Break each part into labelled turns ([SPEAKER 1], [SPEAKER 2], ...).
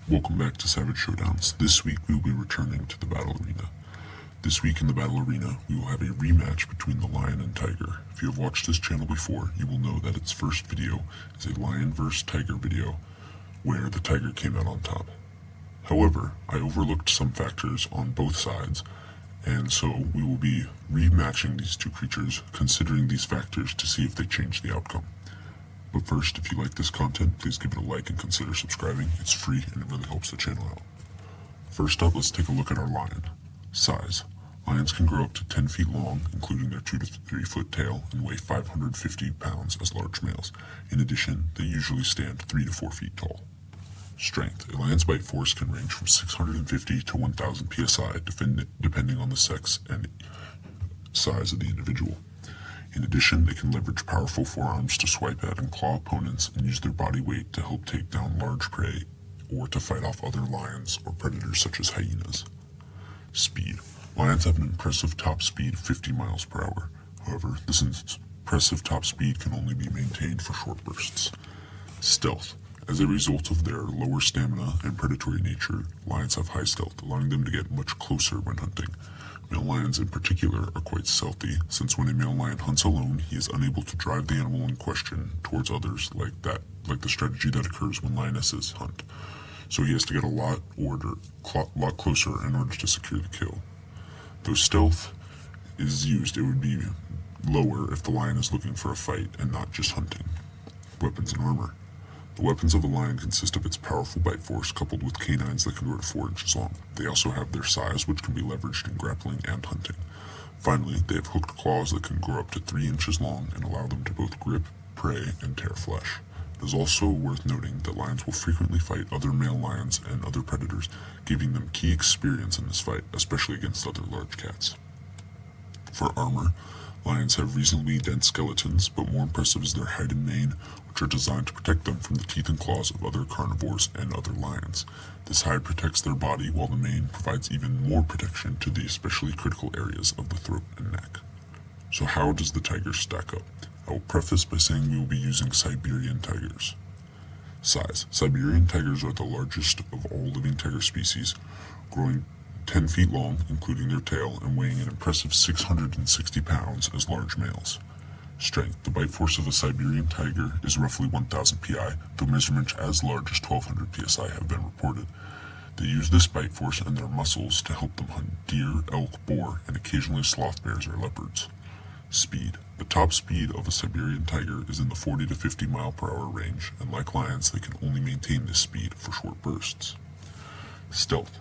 [SPEAKER 1] Welcome back to Savage Showdowns. This week we will be returning to the battle arena. This week in the battle arena, we will have a rematch between the lion and tiger. If you have watched this channel before, you will know that its first video is a lion vs. tiger video where the tiger came out on top. However, I overlooked some factors on both sides, and so we will be rematching these two creatures, considering these factors to see if they change the outcome. But first, if you like this content, please give it a like and consider subscribing. It's free and it really helps the channel out. First up, let's take a look at our lion. Size. Lions can grow up to 10 feet long, including their 2 to 3 foot tail, and weigh 550 pounds as large males. In addition, they usually stand 3 to 4 feet tall. Strength. A lion's bite force can range from 650 to 1000 psi, depending on the sex and size of the individual. In addition, they can leverage powerful forearms to swipe at and claw opponents and use their body weight to help take down large prey or to fight off other lions or predators such as hyenas. Speed. Lions have an impressive top speed of 50 miles per hour. However, this impressive top speed can only be maintained for short bursts. Stealth. As a result of their lower stamina and predatory nature, lions have high stealth, allowing them to get much closer when hunting. Male lions in particular are quite stealthy, since when a male lion hunts alone, he is unable to drive the animal in question towards others like the strategy that occurs when lionesses hunt. So he has to get a lot closer in order to secure the kill. Though stealth is used, it would be lower if the lion is looking for a fight and not just hunting. Weapons and armor. The weapons of a lion consist of its powerful bite force coupled with canines that can grow to 4 inches long. They also have their size, which can be leveraged in grappling and hunting. Finally, they have hooked claws that can grow up to 3 inches long and allow them to both grip prey and tear flesh. It is also worth noting that lions will frequently fight other male lions and other predators, giving them key experience in this fight, especially against other large cats. For armor, lions have reasonably dense skeletons, but more impressive is their hide and mane, which are designed to protect them from the teeth and claws of other carnivores and other lions. This hide protects their body, while the mane provides even more protection to the especially critical areas of the throat and neck. So how does the tiger stack up? I will preface by saying we will be using Siberian tigers. Size. Siberian tigers are the largest of all living tiger species, growing 10 feet long, including their tail, and weighing an impressive 660 pounds as large males. Strength. The bite force of a Siberian tiger is roughly 1000 pi, though measurements as large as 1200 psi have been reported. They use this bite force and their muscles to help them hunt deer, elk, boar, and occasionally sloth bears or leopards. Speed. The top speed of a Siberian tiger is in the 40 to 50 mile per hour range, and like lions, they can only maintain this speed for short bursts. Stealth.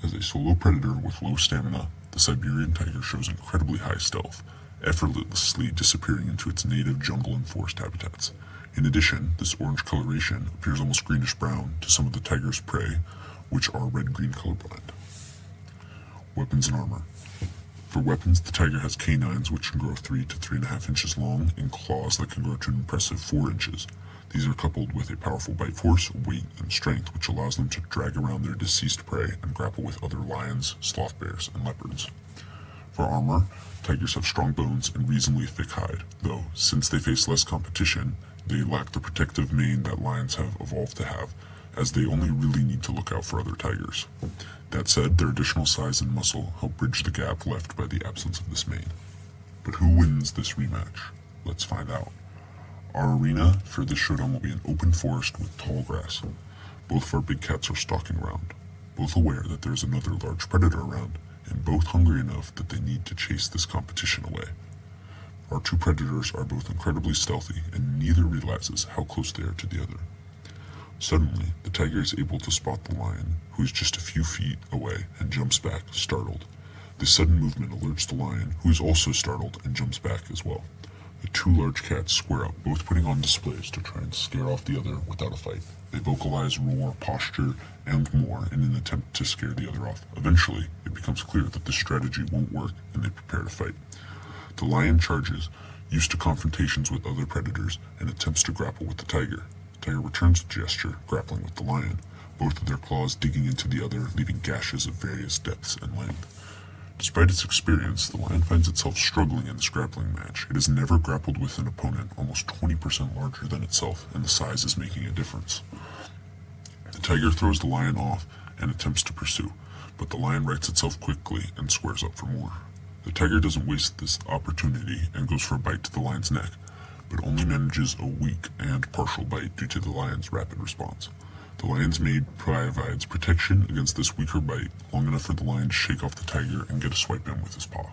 [SPEAKER 1] As a solo predator with low stamina, the Siberian tiger shows incredibly high stealth, effortlessly disappearing into its native jungle and forest habitats. In addition, this orange coloration appears almost greenish-brown to some of the tiger's prey, which are red-green colorblind. Weapons and armor. For weapons, the tiger has canines which can grow 3 to 3.5 inches long, and claws that can grow to an impressive 4 inches. These are coupled with a powerful bite force, weight, and strength, which allows them to drag around their deceased prey and grapple with other lions, sloth bears, and leopards. For armor, tigers have strong bones and reasonably thick hide, though, since they face less competition, they lack the protective mane that lions have evolved to have, as they only really need to look out for other tigers. That said, their additional size and muscle help bridge the gap left by the absence of this mane. But who wins this rematch? Let's find out. Our arena for this showdown will be an open forest with tall grass. Both of our big cats are stalking around, both aware that there is another large predator around, and both hungry enough that they need to chase this competition away. Our two predators are both incredibly stealthy, and neither realizes how close they are to the other. Suddenly, the tiger is able to spot the lion, who is just a few feet away, and jumps back, startled. This sudden movement alerts the lion, who is also startled and jumps back as well. The two large cats square up, both putting on displays to try and scare off the other without a fight. They vocalize, roar, posture, and more in an attempt to scare the other off. Eventually, it becomes clear that this strategy won't work, and they prepare to fight. The lion charges, used to confrontations with other predators, and attempts to grapple with the tiger. The tiger returns the gesture, grappling with the lion, both of their claws digging into the other, leaving gashes of various depths and length. Despite its experience, the lion finds itself struggling in this grappling match. It has never grappled with an opponent almost 20% larger than itself, and the size is making a difference. The tiger throws the lion off and attempts to pursue, but the lion rights itself quickly and squares up for more. The tiger doesn't waste this opportunity and goes for a bite to the lion's neck, but only manages a weak and partial bite due to the lion's rapid response. The lion's mane provides protection against this weaker bite long enough for the lion to shake off the tiger and get a swipe in with his paw.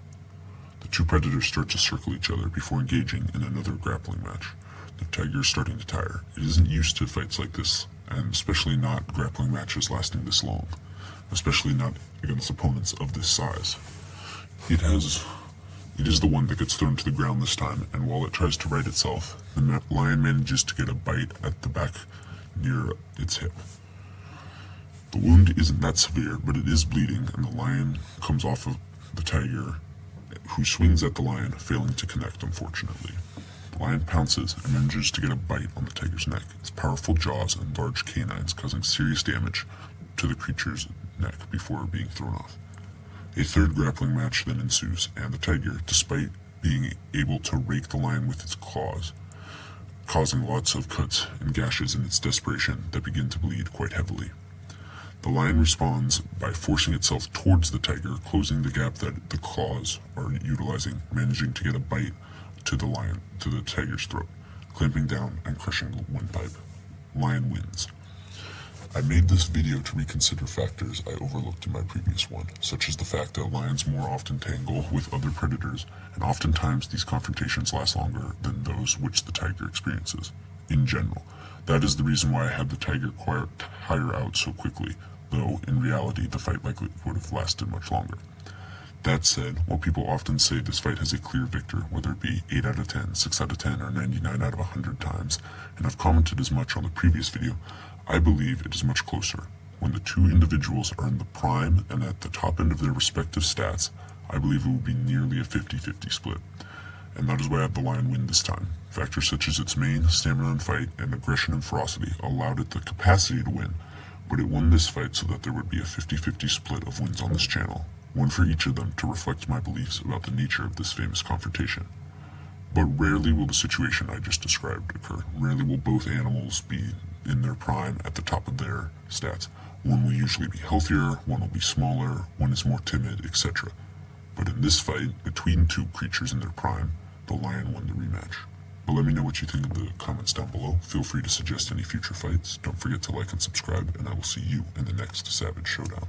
[SPEAKER 1] The two predators start to circle each other before engaging in another grappling match. The tiger is starting to tire. It isn't used to fights like this, and especially not grappling matches lasting this long, especially not against opponents of this size. It is the one that gets thrown to the ground this time, and while it tries to right itself, the lion manages to get a bite at the back near its hip. The wound isn't that severe, but it is bleeding, and the lion comes off of the tiger, who swings at the lion, failing to connect, unfortunately. The lion pounces and manages to get a bite on the tiger's neck, its powerful jaws and large canines causing serious damage to the creature's neck before being thrown off. A third grappling match then ensues, and the tiger, despite being able to rake the lion with its claws, causing lots of cuts and gashes in its desperation that begin to bleed quite heavily. The lion responds by forcing itself towards the tiger, closing the gap that the claws are utilizing, managing to get a bite to the tiger's throat, clamping down and crushing the windpipe. Lion wins. I made this video to reconsider factors I overlooked in my previous one, such as the fact that lions more often tangle with other predators, and oftentimes these confrontations last longer than those which the tiger experiences. In general, that is the reason why I had the tiger tire out so quickly, though in reality the fight likely would have lasted much longer. That said, while people often say this fight has a clear victor, whether it be 8 out of 10, 6 out of 10, or 99 out of 100 times, and I've commented as much on the previous video, I believe it is much closer. When the two individuals are in the prime and at the top end of their respective stats, I believe it will be nearly a 50-50 split. And that is why I had the lion win this time. Factors such as its mane, stamina and fight, and aggression and ferocity allowed it the capacity to win, but it won this fight so that there would be a 50-50 split of wins on this channel, one for each of them to reflect my beliefs about the nature of this famous confrontation. But rarely will the situation I just described occur. Rarely will both animals be in their prime at the top of their stats. One will usually be healthier, one will be smaller, one is more timid, etc. But in this fight, between two creatures in their prime, the lion won the rematch. But let me know what you think in the comments down below. Feel free to suggest any future fights. Don't forget to like and subscribe, and I will see you in the next Savage Showdown.